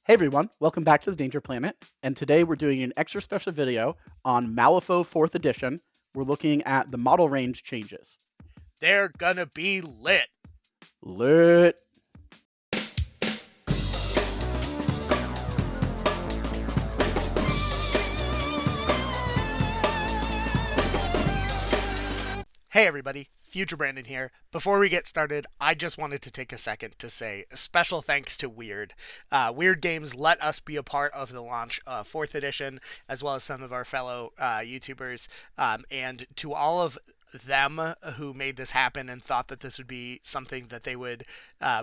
Hey everyone, welcome back to the Danger Planet, and today we're doing an extra special video on Malifaux 4th edition. We're looking at the model range changes. They're gonna be lit. Lit. Hey everybody, Future Brandon here. Before we get started, I just wanted to take a second to say a special thanks to Wyrd. Wyrd Games let us be a part of the launch of 4th edition, as well as some of our fellow YouTubers, and to all of them who made this happen and thought that this would be something that they would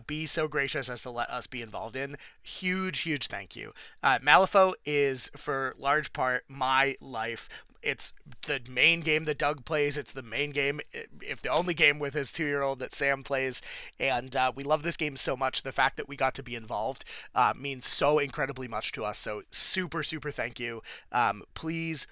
be so gracious as to let us be involved in. Huge thank you. Malifaux is, for large part, my life. It's the main game that Doug plays. It's the main game, if the only game with his 2-year-old that Sam plays. And we love this game so much. The fact that we got to be involved means so incredibly much to us. So super thank you. Please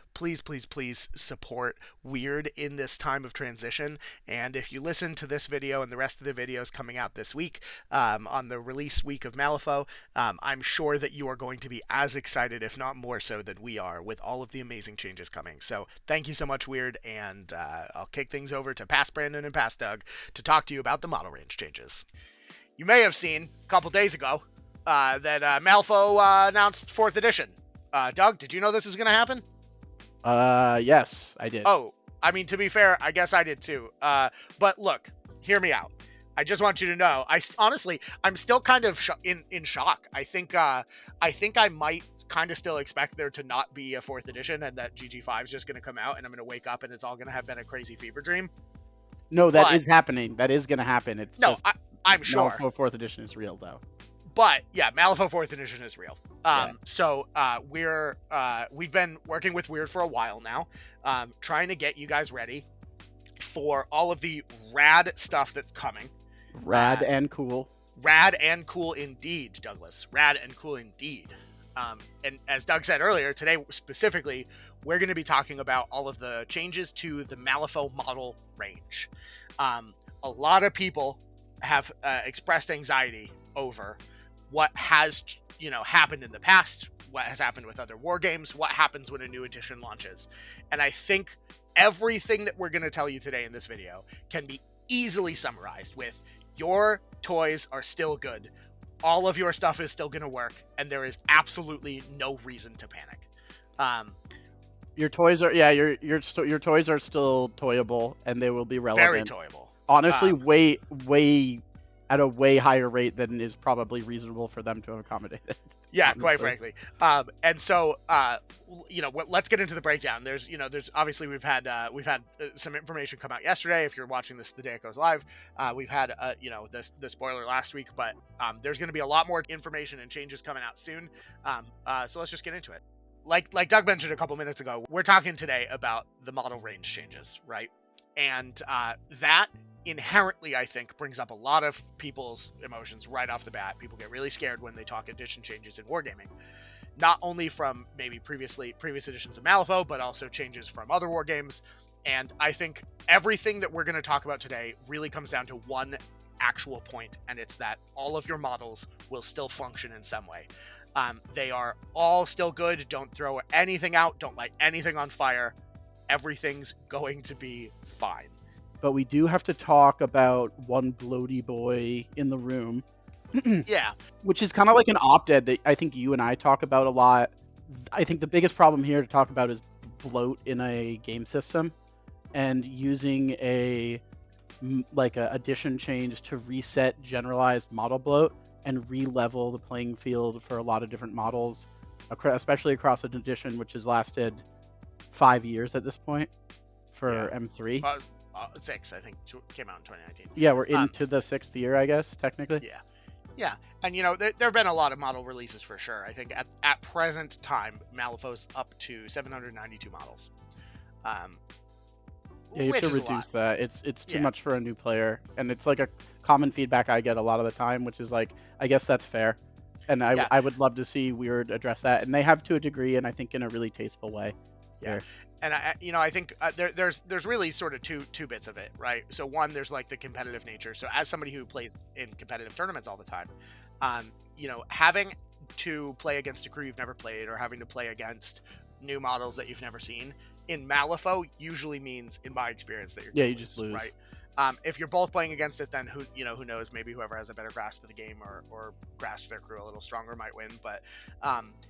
support Wyrd in this time of transition. And if you listen to this video and the rest of the videos coming out this week on the release week of Malifaux, I'm sure that you are going to be as excited, if not more so, than we are with all of the amazing changes coming. So thank you so much, Wyrd, and I'll kick things over to past Brandon and past Doug to talk to you about the model range changes. You may have seen a couple days ago that Malifaux announced 4th edition. Doug, did you know this was going to happen? Yes, I did. Oh, I mean, to be fair, I guess I did too. But look, hear me out. I just want you to know, I'm still kind of in shock. I think I might kind of still expect there to not be a 4th edition and that GG5 is just going to come out and I'm going to wake up and it's all going to have been a crazy fever dream. No, that is happening. That is going to happen. It's no, just I'm sure. Malifaux 4th edition is real, though. But yeah, Malifaux 4th edition is real. So we've been working with Wyrd for a while now, trying to get you guys ready for all of the rad stuff that's coming. Rad and cool. Rad and cool indeed, Douglas. Rad and cool indeed. And as Doug said earlier, today specifically, we're going to be talking about all of the changes to the Malifaux model range. A lot of people have expressed anxiety over what has happened in the past, what has happened with other war games, what happens when a new edition launches. And I think everything that we're going to tell you today in this video can be easily summarized with: your toys are still good, all of your stuff is still going to work, and there is absolutely no reason to panic. Your toys are your toys are still toyable, and they will be relevant. Very toyable. Honestly, way at a way higher rate than is probably reasonable for them to have accommodated. Yeah, quite frankly. And so, let's get into the breakdown. There's obviously we've had some information come out yesterday. If you're watching this the day it goes live, we've had the spoiler last week, but there's going to be a lot more information and changes coming out soon. So let's just get into it. Like Doug mentioned a couple minutes ago, we're talking today about the model range changes, right? And that inherently, I think, brings up a lot of people's emotions right off the bat. People get really scared when they talk edition changes in wargaming, not only from maybe previous editions of Malifaux, but also changes from other war games. And I think everything that we're going to talk about today really comes down to one actual point, and it's that all of your models will still function in some way. They are all still good. Don't throw anything out. Don't light anything on fire. Everything's going to be fine. But we do have to talk about one bloaty boy in the room. Yeah. Which is kind of like an op-ed that I think you and I talk about a lot. I think the biggest problem here to talk about is bloat in a game system, and using a addition change to reset generalized model bloat and re-level the playing field for a lot of different models, especially across an edition which has lasted 5 years at this point for M3. 6, I think, came out in 2019. Yeah, we're into the 6th year, I guess, technically. Yeah. And, there have been a lot of model releases for sure. I think at present time, Malifaux's up to 792 models. You have to reduce that. It's too much for a new player. And it's like a common feedback I get a lot of the time, which is like, I guess that's fair. And I would love to see Wyrd address that. And they have to a degree, and I think in a really tasteful way. Yeah. And I think there's really sort of two bits of it, right? So one, there's like the competitive nature. So as somebody who plays in competitive tournaments all the time, having to play against a crew you've never played or having to play against new models that you've never seen in Malifaux usually means, in my experience, that you're Yeah, gonna you just lose. right? If you're both playing against it, then who knows? Maybe whoever has a better grasp of the game or grasp their crew a little stronger might win. But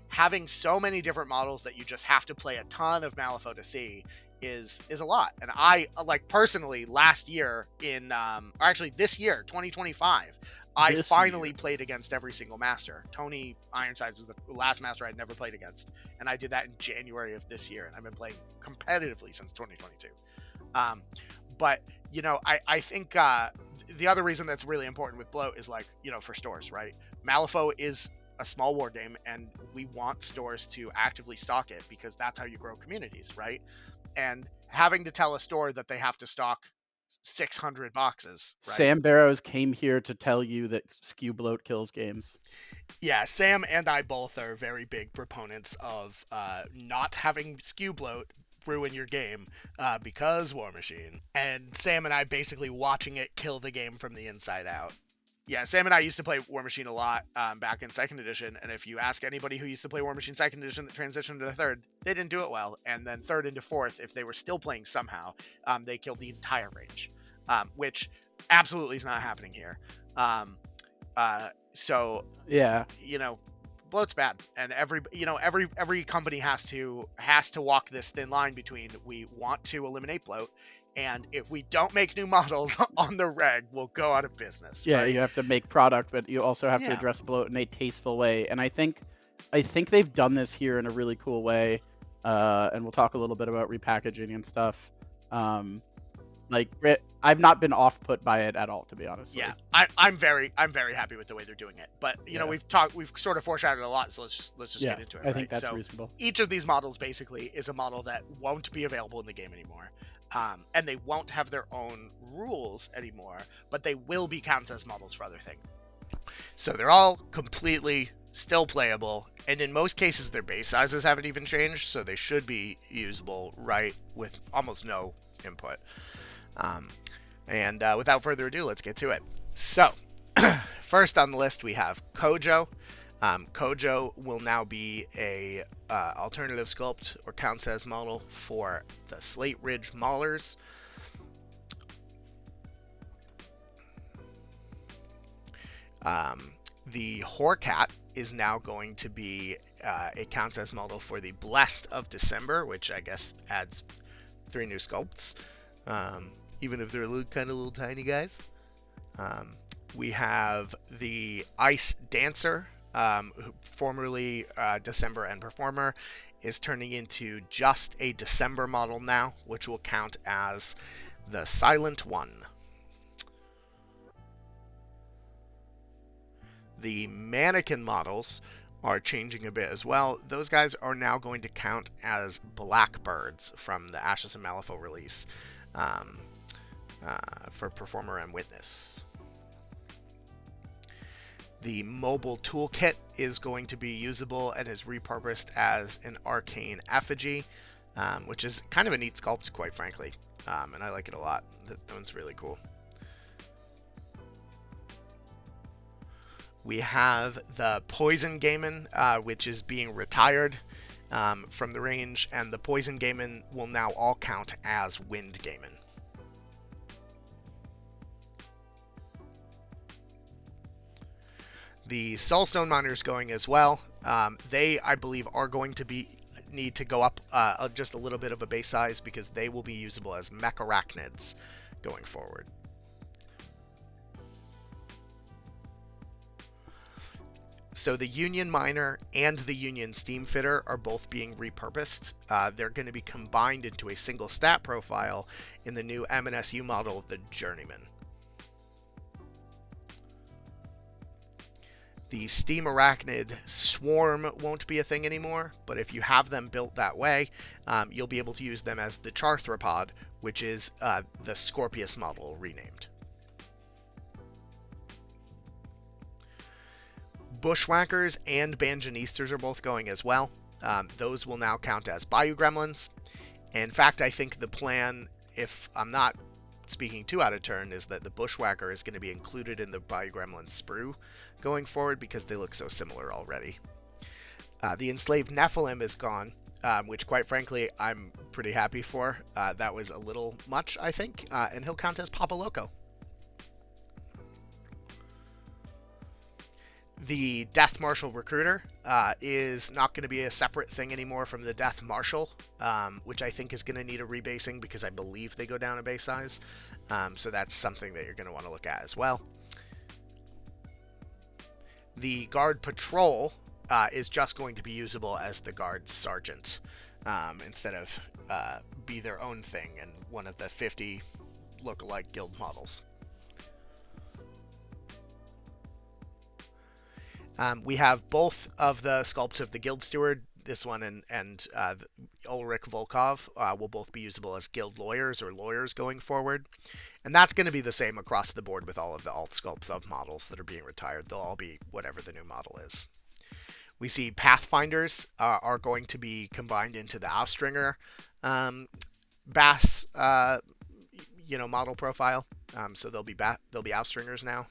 having so many different models that you just have to play a ton of Malifaux to see is a lot. And I personally last year or actually this year 2025, I finally played against every single master. Tony Ironsides was the last master I'd never played against, and I did that in January of this year, and I've been playing competitively since 2022. But I think the other reason that's really important with bloat is for stores, right? Malifaux is a small war game, and we want stores to actively stock it because that's how you grow communities, right? And having to tell a store that they have to stock 600 boxes, right? Sam Barrows came here to tell you that skew bloat kills games. Yeah, Sam and I both are very big proponents of not having skew bloat ruin your game because War Machine. And Sam and I basically watching it kill the game from the inside out. Yeah, Sam and I used to play War Machine a lot back in 2nd edition, and if you ask anybody who used to play War Machine 2nd edition that transitioned to the 3rd, they didn't do it well. And then 3rd into 4th, if they were still playing somehow, they killed the entire range, which absolutely is not happening here. So yeah, bloat's bad, and every company has to walk this thin line between we want to eliminate bloat, and if we don't make new models on the reg, we'll go out of business. Yeah, right? You have to make product, but you also have to address bloat in a tasteful way. And I think they've done this here in a really cool way. And we'll talk a little bit about repackaging and stuff. I've not been off put by it at all, to be honest. Yeah, I'm very happy with the way they're doing it. But we've sort of foreshadowed a lot, so let's just get into it. I think that's reasonable. Each of these models basically is a model that won't be available in the game anymore. And they won't have their own rules anymore, but they will be counted as models for other things. So they're all completely still playable, and in most cases their base sizes haven't even changed, so they should be usable, right, with almost no input. And without further ado, let's get to it. So, first on the list we have Kojo. Kojo will now be a alternative sculpt or counts as model for the Slate Ridge Maulers. The Horcat is now going to be a counts as model for the Blessed of December, which I guess adds 3 new sculpts, even if they're kind of little tiny guys. We have the Ice Dancer, who formerly December and Performer, is turning into just a December model now, which will count as the Silent One. The mannequin models are changing a bit as well. Those guys are now going to count as Blackbirds from the Ashes of Malifaux release for Performer and Witness. The mobile toolkit is going to be usable and is repurposed as an arcane effigy, which is kind of a neat sculpt, quite frankly, and I like it a lot. That one's really cool. We have the Poison Gaiman, which is being retired from the range, and the Poison Gaiman will now all count as Wind Gaiman. The Soulstone Miners going as well. They, I believe, are going to need to go up just a little bit of a base size because they will be usable as Mecharachnids going forward. So the Union Miner and the Union Steamfitter are both being repurposed. They're going to be combined into a single stat profile in the new MNSU model, the Journeyman. The Steam Arachnid Swarm won't be a thing anymore, but if you have them built that way, you'll be able to use them as the Charthropod, which is the Scorpius model renamed. Bushwhackers and Banjanisters are both going as well. Those will now count as Bayou Gremlins. In fact, I think the plan, if I'm not speaking too out of turn, is that the Bushwhacker is going to be included in the Bayou Gremlins sprue going forward because they look so similar already. The enslaved Nephilim is gone, which quite frankly I'm pretty happy for. That was a little much, I think, and he'll count as Papa Loco. The Death Marshal Recruiter is not going to be a separate thing anymore from the Death Marshal, which I think is going to need a rebasing because I believe they go down a base size. So that's something that you're going to want to look at as well. The Guard Patrol is just going to be usable as the Guard Sergeant instead of be their own thing and one of the 50 look-alike guild models. We have both of the sculpts of the Guild Steward. This one and Ulrich Volkov will both be usable as guild lawyers or lawyers going forward. And that's going to be the same across the board with all of the alt sculpts of models that are being retired. They'll all be whatever the new model is. We see Pathfinders are going to be combined into the Austringer Bass model profile. So they'll be Austringers now.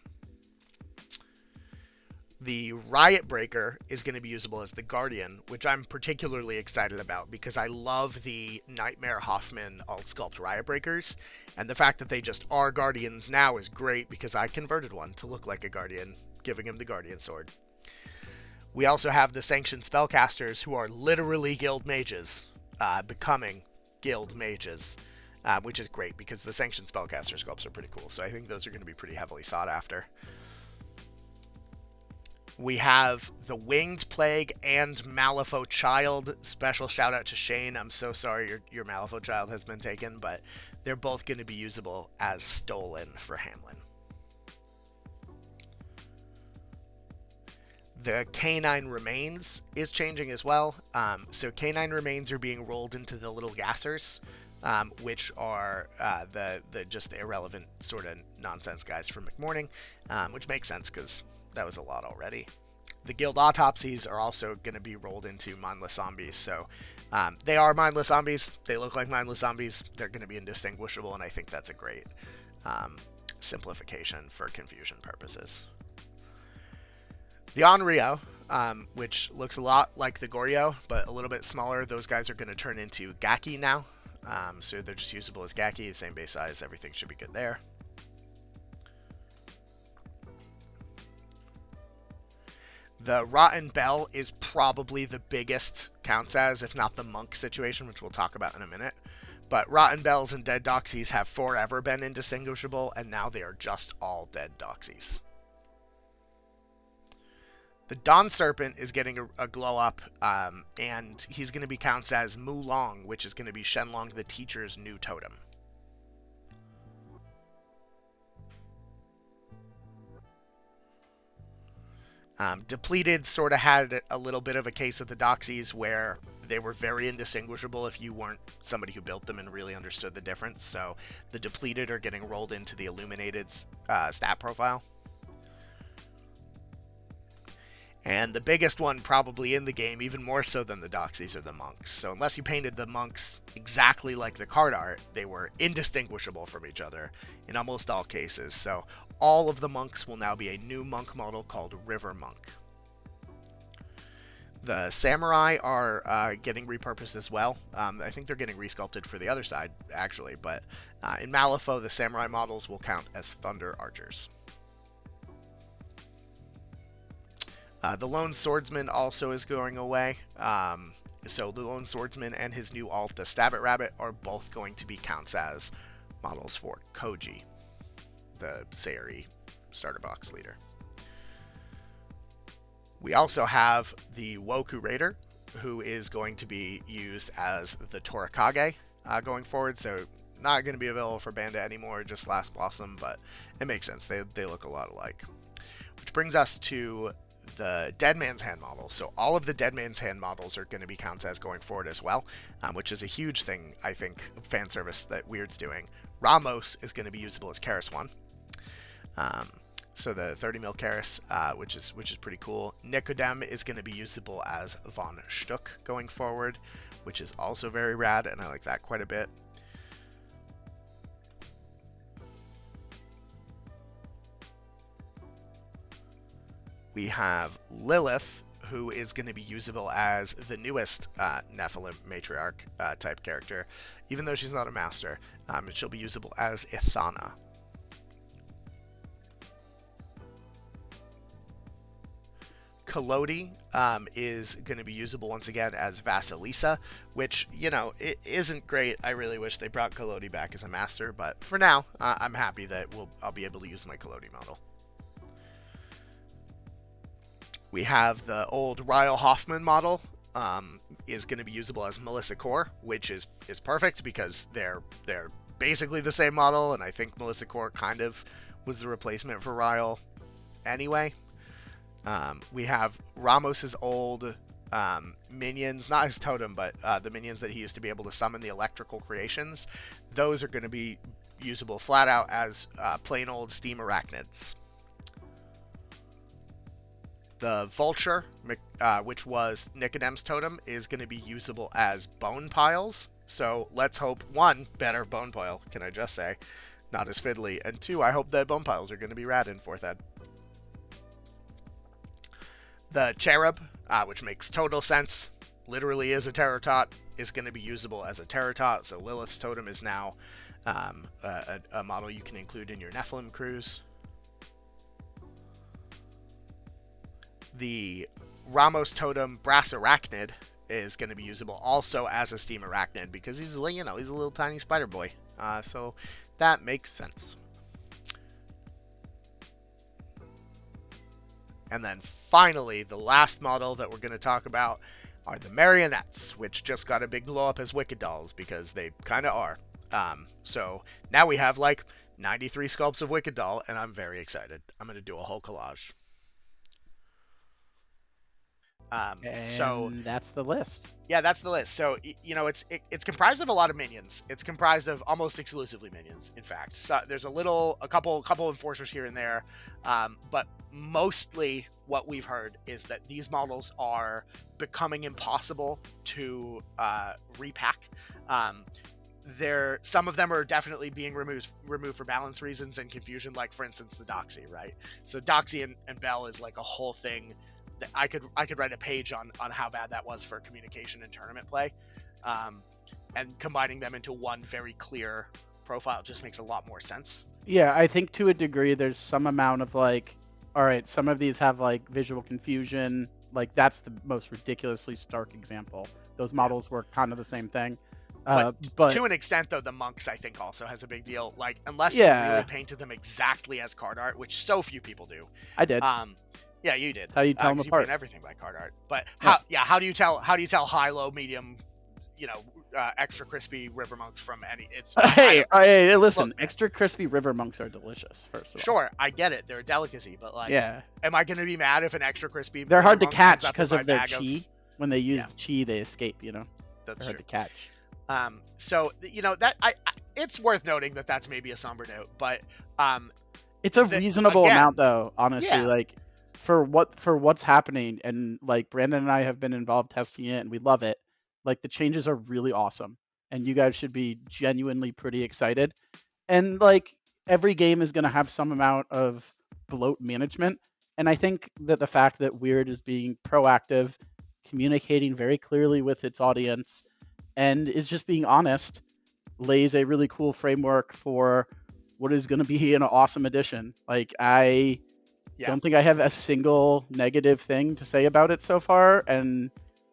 The Riot Breaker is going to be usable as the Guardian, which I'm particularly excited about because I love the Nightmare Hoffman alt sculpt Riot Breakers, and the fact that they just are Guardians now is great because I converted one to look like a Guardian, giving him the Guardian Sword. We also have the Sanctioned Spellcasters, who are literally Guild Mages, becoming Guild Mages, which is great because the Sanctioned Spellcaster sculpts are pretty cool, so I think those are going to be pretty heavily sought after. We have the Winged Plague and Malifaux Child. Special shout out to Shane. I'm so sorry your Malifaux Child has been taken, but they're both going to be usable as stolen for Hamlin. The Canine Remains is changing as well. So Canine Remains are being rolled into the Little Gassers, which are the irrelevant sort of nonsense guys from McMorning, which makes sense because that was a lot already. The Guild Autopsies are also going to be rolled into Mindless Zombies, so they are Mindless Zombies. They look like Mindless Zombies. They're going to be indistinguishable, and I think that's a great simplification for confusion purposes. The Onryo, which looks a lot like the Goryo, but a little bit smaller, those guys are going to turn into Gaki now. So they're just usable as Gaki, same base size, everything should be good there. The Rotten Bell is probably the biggest counts as, if not the Monk situation, which we'll talk about in a minute. But Rotten Bells and Dead Doxies have forever been indistinguishable, and now they are just all Dead Doxies. The Dawn Serpent is getting a glow up, and he's going to be counts as Mulong, which is going to be Shenlong the Teacher's new totem. Depleted sort of had a little bit of a case with the Doxies where they were very indistinguishable if you weren't somebody who built them and really understood the difference. So the Depleted are getting rolled into the Illuminated stat profile. And the biggest one probably in the game, even more so than the Doxies, are the Monks. So unless you painted the Monks exactly like the card art, they were indistinguishable from each other in almost all cases. So all of the Monks will now be a new Monk model called River Monk. The Samurai are getting repurposed as well. I think they're getting resculpted for the other side, actually. But in Malifaux, the Samurai models will count as Thunder Archers. The Lone Swordsman also is going away. So the Lone Swordsman and his new alt, the Stabbit Rabbit, are both going to be counts as models for Koji, the Sayuri starter box leader. We also have the Woku Raider, who is going to be used as the Torakage going forward. So not going to be available for Bandit anymore, just Last Blossom, but it makes sense. They look a lot alike. Which brings us to the Dead Man's Hand model. So all of the Dead Man's Hand models are going to be counts as going forward as well, which is a huge thing, I think, fan service that Wyrd's doing. Ramos is going to be usable as Karis 1. So the 30 mil Karis, which is pretty cool. Nicodem is going to be usable as Von Stuck going forward, which is also very rad, and I like that quite a bit. We have Lilith, who is going to be usable as the newest Nephilim matriarch type character, even though she's not a master. She'll be usable as Ithana. Kalodi is going to be usable once again as Vasilisa, which, it isn't great. I really wish they brought Kalodi back as a master, but for now, I'm happy that I'll be able to use my Kalodi model. We have the old Ryle Hoffman model, is going to be usable as Melissa Core, which is perfect because they're basically the same model, and I think Melissa Core kind of was the replacement for Ryle anyway. We have Ramos's old minions, not his totem, but the minions that he used to be able to summon, the electrical creations. Those are going to be usable flat out as plain old steam arachnids. The Vulture, which was Nicodem's totem, is going to be usable as bone piles. So let's hope, one, better bone pile, can I just say, not as fiddly, and two, I hope that bone piles are going to be rad in 4th ed. The Cherub, which makes total sense, literally is a Terratot, is going to be usable as a Terratot, so Lilith's totem is now a model you can include in your Nephilim crews. The Ramos totem Brass Arachnid is going to be usable also as a Steam Arachnid because he's a little tiny spider boy, so that makes sense. And then finally, the last model that we're going to talk about are the Marionettes, which just got a big glow up as Wicked Dolls because they kind of are. So now we have like 93 sculpts of Wicked Doll, and I'm very excited. I'm going to do a whole collage. So that's the list. Yeah, that's the list. So it's comprised of a lot of minions. It's comprised of almost exclusively minions, in fact. So there's a couple enforcers here and there, but mostly what we've heard is that these models are becoming impossible to repack. Some of them are definitely being removed for balance reasons and confusion, like for instance the Doxy, right? So Doxy and Bell is like a whole thing. I could write a page on how bad that was for communication and tournament play, and combining them into one very clear profile just makes a lot more sense. Yeah, I think to a degree there's some amount of like, all right, some of these have like visual confusion. Like that's the most ridiculously stark example. Those models were kind of the same thing. But to an extent, though, the monks I think also has a big deal. Like unless you really painted them exactly as card art, which so few people do. I did. Yeah, you did. That's how you tell them apart. You paint everything by card art. But how do you tell high, low, medium, extra crispy river monks from any? It's hey, listen, look, extra crispy river monks are delicious. First of all, sure, I get it. They're a delicacy, but like, am I going to be mad if an extra crispy? They're hard to catch because of their chi. When they use chi, they escape. That's hard to catch. So that it's worth noting that that's maybe a somber note, but it's a reasonable amount though. Honestly, like. For what's happening, and like Brandon and I have been involved testing it and we love it. Like the changes are really awesome and you guys should be genuinely pretty excited. And like every game is going to have some amount of bloat management, and I think that the fact that Wyrd is being proactive, communicating very clearly with its audience, and is just being honest, lays a really cool framework for what is going to be an awesome edition. Like I don't think I have a single negative thing to say about it so far, and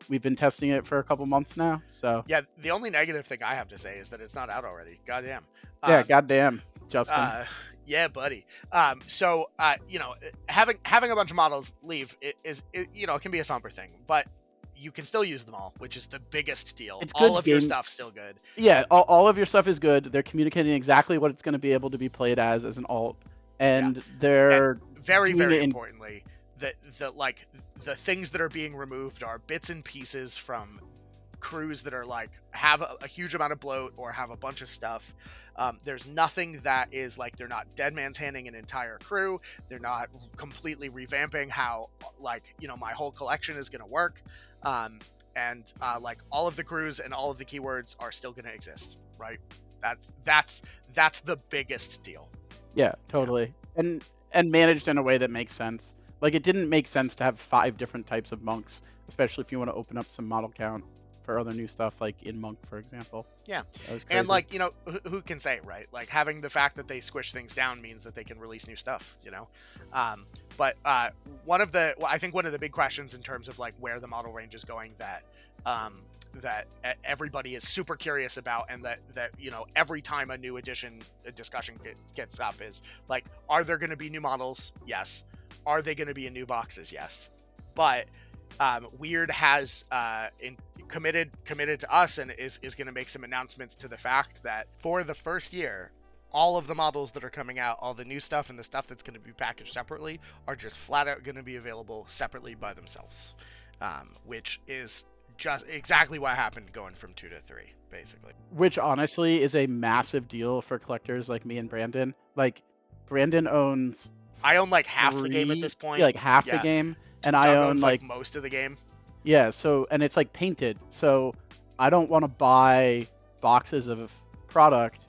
we've been testing it for a couple months now. So the only negative thing I have to say is that it's not out already. Goddamn. Goddamn, Justin. Yeah, buddy. So having a bunch of models leave it can be a somber thing, but you can still use them all, which is the biggest deal. It's all of your stuff's still good. Yeah, all of your stuff is good. They're communicating exactly what it's going to be able to be played as an alt, and they're very, very importantly, the things that are being removed are bits and pieces from crews that are like have a huge amount of bloat or have a bunch of stuff. There's nothing that is like they're not dead man's handing an entire crew. They're not completely revamping how my whole collection is going to work. And all of the crews and all of the keywords are still going to exist, right? That's the biggest deal. Yeah, totally. And managed in a way that makes sense. Like, it didn't make sense to have 5 different types of monks, especially if you want to open up some model count for other new stuff, like in monk, for example. Yeah. That was crazy. And like, you know, who can say, right? Like having the fact that they squish things down means that they can release new stuff, you know? But I think one of the big questions in terms of like where the model range is going that everybody is super curious about, and that you know, every time a new edition discussion gets up is like, are there going to be new models? Yes. Are they going to be in new boxes? Yes. But Wyrd has committed to us and is going to make some announcements to the fact that for the first year, all of the models that are coming out, all the new stuff and the stuff that's going to be packaged separately, are just flat out going to be available separately by themselves, which is just exactly what happened going from 2 to 3, basically. Which honestly is a massive deal for collectors like me and Brandon. Like, Brandon owns... I own like half the game at this point. Yeah, like half the game. And Doug I own owns like most of the game. Yeah, so, and it's like painted. So I don't want to buy boxes of product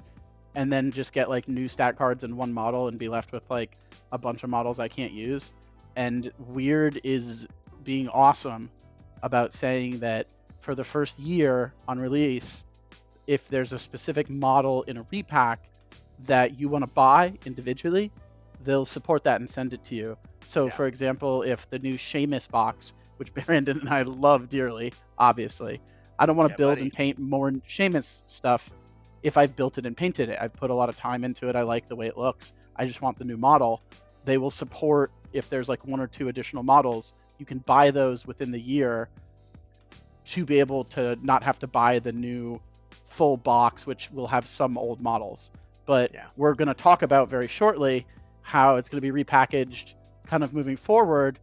and then just get like new stat cards in one model and be left with like a bunch of models I can't use. And Wyrd is being awesome about saying that for the first year on release, if there's a specific model in a repack that you want to buy individually, they'll support that and send it to you. So, for example, if the new Seamus box, which Brandon and I love dearly, obviously, I don't want to build and paint more Seamus stuff if I've built it and painted it. I've put a lot of time into it. I like the way it looks. I just want the new model. They will support, if there's like 1 or 2 additional models, you can buy those within the year to be able to not have to buy the new full box, which will have some old models. But we're going to talk about very shortly how it's going to be repackaged kind of moving forward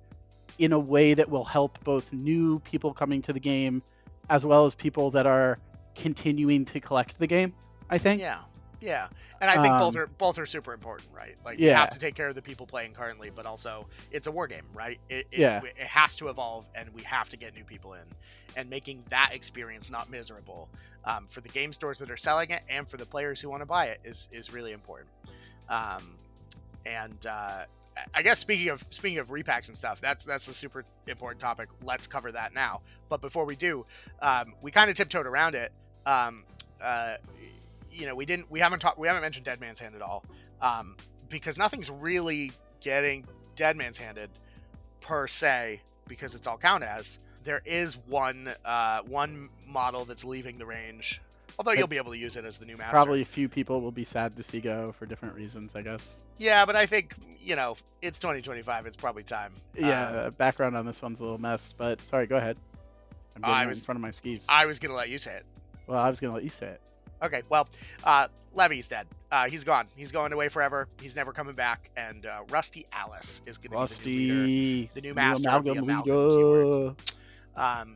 in a way that will help both new people coming to the game as well as people that are continuing to collect the game, I think. Yeah. And I think both are super important, right? Like, you have to take care of the people playing currently, but also it's a war game, right? It has to evolve, and we have to get new people in, and making that experience not miserable for the game stores that are selling it and for the players who want to buy it is really important. I guess speaking of repacks and stuff, that's a super important topic. Let's cover that now. But before we do, we kind of tiptoed around it. You know, we haven't mentioned Dead Man's Hand at all, because nothing's really getting Dead Man's Handed per se, because it's all count as. There is one model that's leaving the range, although you'll be able to use it as the new master. Probably a few people will be sad to see go for different reasons, I guess. Yeah, but I think, you know, it's 2025. It's probably time. Yeah, background on this one's a little mess, but sorry, go ahead. I'm getting in front of my skis. I was going to let you say it. Well, I was going to let you say it. Okay, well, Levy's dead. He's gone. He's going away forever. He's never coming back. And Rusty Alice is going to be the new leader, the new master of the Amalgam keyword.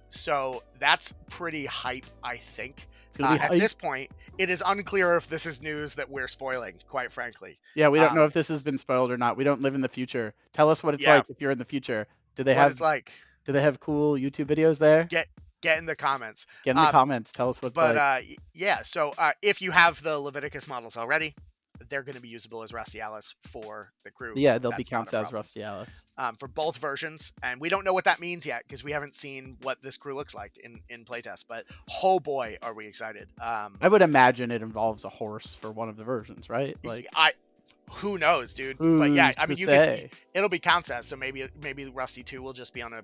So that's pretty hype, I think. At this point, it is unclear if this is news that we're spoiling, quite frankly. Yeah, we don't know if this has been spoiled or not. We don't live in the future. Tell us what it's like if you're in the future. Do they have cool YouTube videos there? Get in the comments. Get in the comments. Tell us what it's like. So if you have the Leviticus models already, they're going to be usable as Rusty Alice for the crew. Yeah, they'll be counted as Rusty Alice. For both versions. And we don't know what that means yet, because we haven't seen what this crew looks like in playtest. But oh boy, are we excited. I would imagine it involves a horse for one of the versions, right? Like, who knows, dude? But yeah, I mean, it'll be counts as, so maybe Rusty 2 will just be on a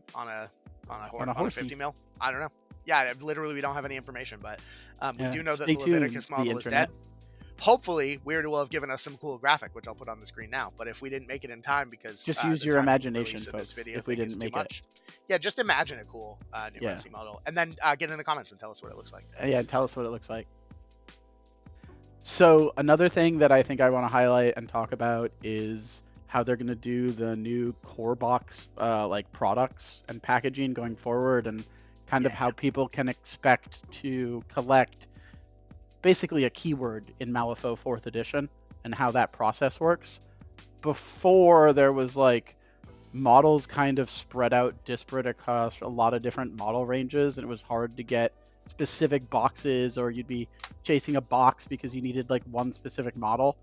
horse, on a 50 mil. I don't know. Yeah, literally we don't have any information, but we do know that the Leviticus model is dead. Hopefully, Wyrd will have given us some cool graphic, which I'll put on the screen now. But if we didn't make it in time, because just use your imagination, folks. If we didn't make it, yeah, just imagine a cool new Rusty model, and then get in the comments and tell us what it looks like. Yeah, tell us what it looks like. So another thing that I think I want to highlight and talk about is how they're going to do the new core box like products and packaging going forward, and kind of how people can expect to collect basically a keyword in Malifaux 4th edition and how that process works. Before, there was like models kind of spread out disparate across a lot of different model ranges, and it was hard to get specific boxes, or you'd be chasing a box because you needed like one specific model.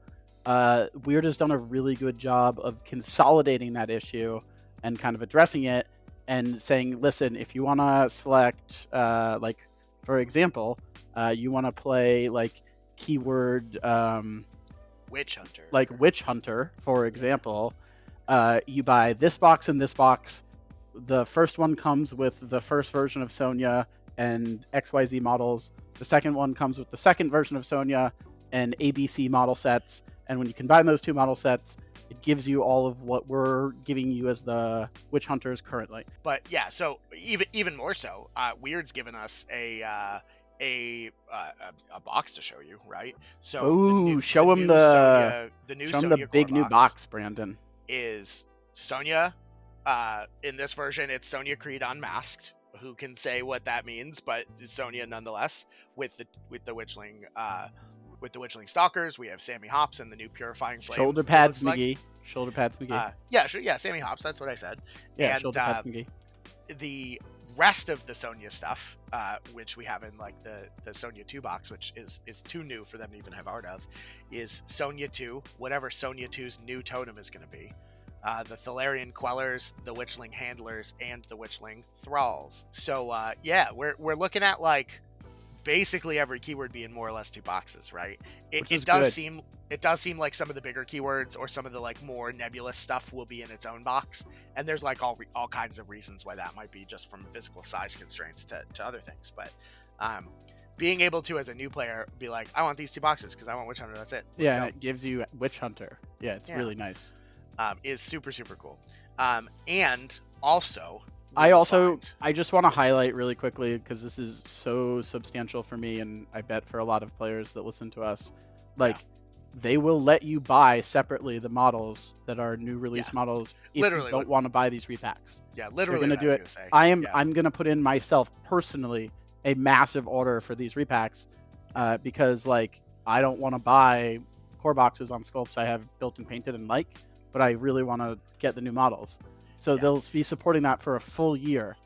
Wyrd has done a really good job of consolidating that issue and kind of addressing it and saying, listen, if you want to select, like, for example, you want to play like keyword Witch Hunter. like Witch Hunter, for example, you buy this box and this box. The first one comes with the first version of Sonya and XYZ models. The second one comes with the second version of Sonya and ABC model sets. And when you combine those two model sets, it gives you all of what we're giving you as the Witch Hunters currently. But yeah, so even more so, Wyrd's given us a box to show you, right? So show him the big new box, Brandon. Is Sonya. In this version, it's Sonya Creed Unmasked. Who can say what that means? But it's Sonya nonetheless. With the Witchling, with the Witchling Stalkers, we have Sammy Hops and the new Purifying Flame. Shoulder pads, McGee. Shoulder pads, McGee. Yeah, Sammy Hops. That's what I said. Yeah, and shoulder pads, McGee. The rest of the Sonya stuff, which we have in like the Sonya 2 box, which is too new for them to even have art of, is Sonya 2, whatever Sonya 2's new totem is going to be. The Thalarian Quellers, the Witchling Handlers, and the Witchling Thralls. So yeah, we're looking at like basically every keyword being more or less 2 boxes, right? It does seem like some of the bigger keywords or some of the like more nebulous stuff will be in its own box, and there's like all kinds of reasons why that might be, just from physical size constraints to other things. But being able to, as a new player, be like, I want these 2 boxes because I want Witch Hunter. That's it. Let's go. It gives you Witch Hunter. Yeah, it's really nice. Is super cool. And also, I just want to highlight really quickly, because this is so substantial for me, and I bet for a lot of players that listen to us, like they will let you buy separately the models that are new release models if you don't want to buy these repacks. Yeah, literally. They're gonna do it. I'm gonna put in myself personally a massive order for these repacks, because like I don't want to buy core boxes on sculpts I have built and painted and like, but I really want to get the new models. So they'll be supporting that for a full year.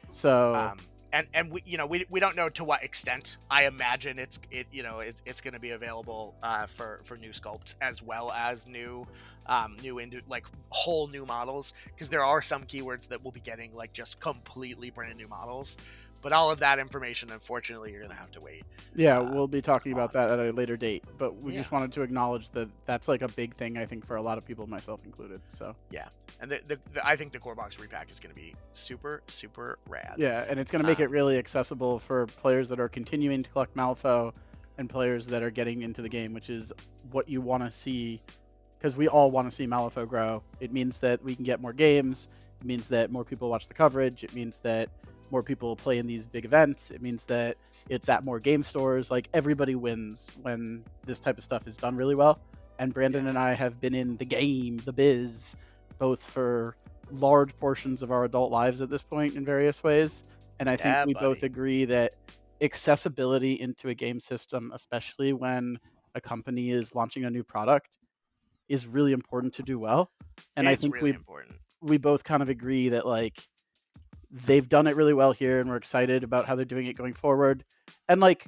So and we don't know to what extent. I imagine it's going to be available for new sculpts as well as new into like whole new models, because there are some keywords that will be getting like just completely brand new models. But all of that information, unfortunately, you're going to have to wait. Yeah, we'll be talking about that at a later date. But we just wanted to acknowledge that that's like a big thing, I think, for a lot of people, myself included. So yeah, and I think the core box repack is going to be super rad. Yeah, and it's going to make it really accessible for players that are continuing to collect Malifaux and players that are getting into the game, which is what you want to see, because we all want to see Malifaux grow. It means that we can get more games. It means that more people watch the coverage. It means that more people play in these big events. It means that it's at more game stores. Like, everybody wins when this type of stuff is done really well. And Brandon and I have been in the game, the biz, both for large portions of our adult lives at this point in various ways. And I think we both agree that accessibility into a game system, especially when a company is launching a new product, is really important to do well. And I think really we both kind of agree that like they've done it really well here, and we're excited about how they're doing it going forward. And like,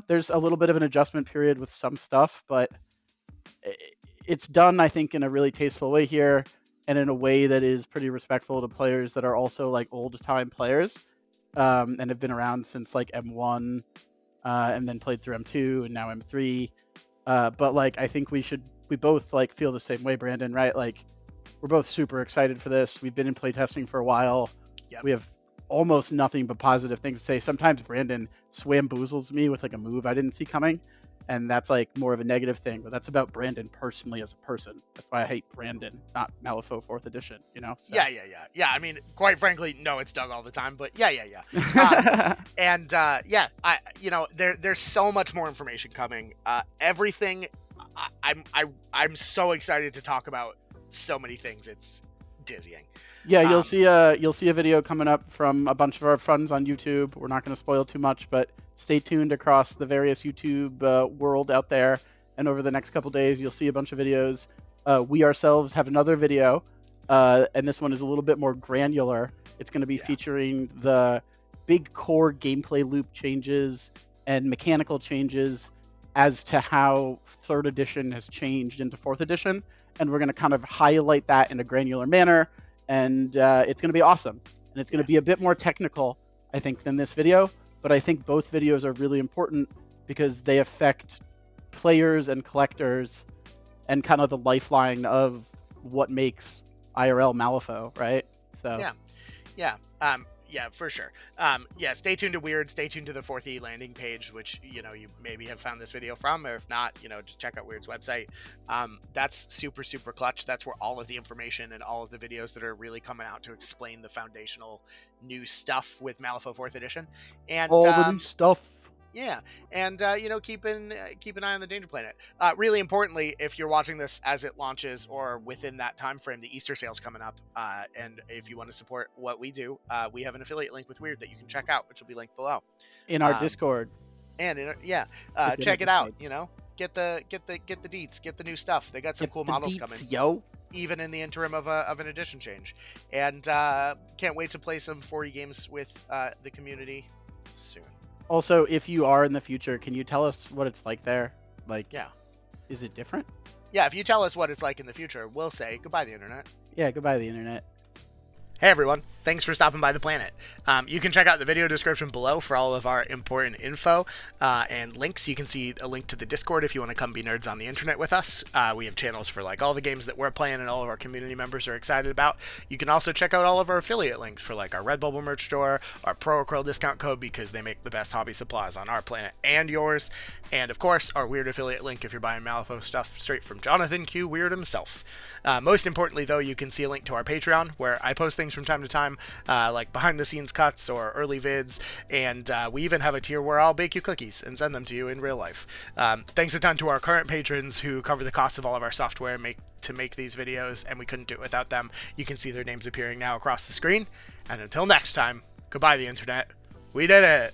there's a little bit of an adjustment period with some stuff, but it's done, I think, in a really tasteful way here, and in a way that is pretty respectful to players that are also like old time players, and have been around since like M1, and then played through M2 and now M3. But like, I think we both like feel the same way, Brandon, right? Like, we're both super excited for this. We've been in playtesting for a while. We have almost nothing but positive things to say. Sometimes Brandon swamboozles me with like a move I didn't see coming, and that's like more of a negative thing, but that's about Brandon personally as a person. That's why I hate Brandon, not Malifaux 4th edition, So. Yeah, I mean, quite frankly, no, it's Doug all the time, but yeah. And there's so much more information coming. Everything, I'm so excited to talk about so many things. It's dizzying. Yeah, you'll see a video coming up from a bunch of our friends on YouTube. We're not going to spoil too much, but stay tuned across the various YouTube world out there. And over the next couple days, you'll see a bunch of videos. We ourselves have another video, and this one is a little bit more granular. It's going to be featuring the big core gameplay loop changes and mechanical changes as to how 3rd edition has changed into 4th edition. And we're going to kind of highlight that in a granular manner and it's going to be awesome. And it's going to be a bit more technical, I think, than this video, but I think both videos are really important because they affect players and collectors and kind of the lifeline of what makes IRL Malifaux, right? So yeah, for sure. Yeah, stay tuned to Wyrd, stay tuned to the 4th landing page, which, you maybe have found this video from, or if not, just check out Wyrd's website. That's super, super clutch. That's where all of the information and all of the videos that are really coming out to explain the foundational new stuff with Malifaux 4th edition. And all the new stuff. Yeah, and keep an eye on the Danger Planet. Really importantly, if you're watching this as it launches or within that time frame, the Easter sale's coming up, and if you want to support what we do, we have an affiliate link with Wyrd that you can check out, which will be linked below in our Discord. And check it out. Get the deets, get the new stuff. They got some cool models coming. Yo. Even in the interim of an edition change, and can't wait to play some 4E games with the community soon. Also, if you are in the future, can you tell us what it's like there? Yeah. Is it different? Yeah, if you tell us what it's like in the future, we'll say goodbye, the internet. Yeah, goodbye, the internet. Hey everyone, thanks for stopping by the planet. You can check out the video description below for all of our important info and links. You can see a link to the Discord if you want to come be nerds on the internet with us. We have channels for all the games that we're playing and all of our community members are excited about. You can also check out all of our affiliate links for our Redbubble merch store, our Pro Acryl discount code because they make the best hobby supplies on our planet and yours, and of course our Wyrd affiliate link if you're buying Malifaux stuff straight from Jonathan Q. Wyrd himself. Most importantly though, you can see a link to our Patreon where I post things from time to time, like behind the scenes cuts or early vids, and we even have a tier where I'll bake you cookies and send them to you in real life. Thanks a ton to our current patrons who cover the cost of all of our software to make these videos, and we couldn't do it without them. You can see their names appearing now across the screen, and until next time, goodbye the internet. We did it!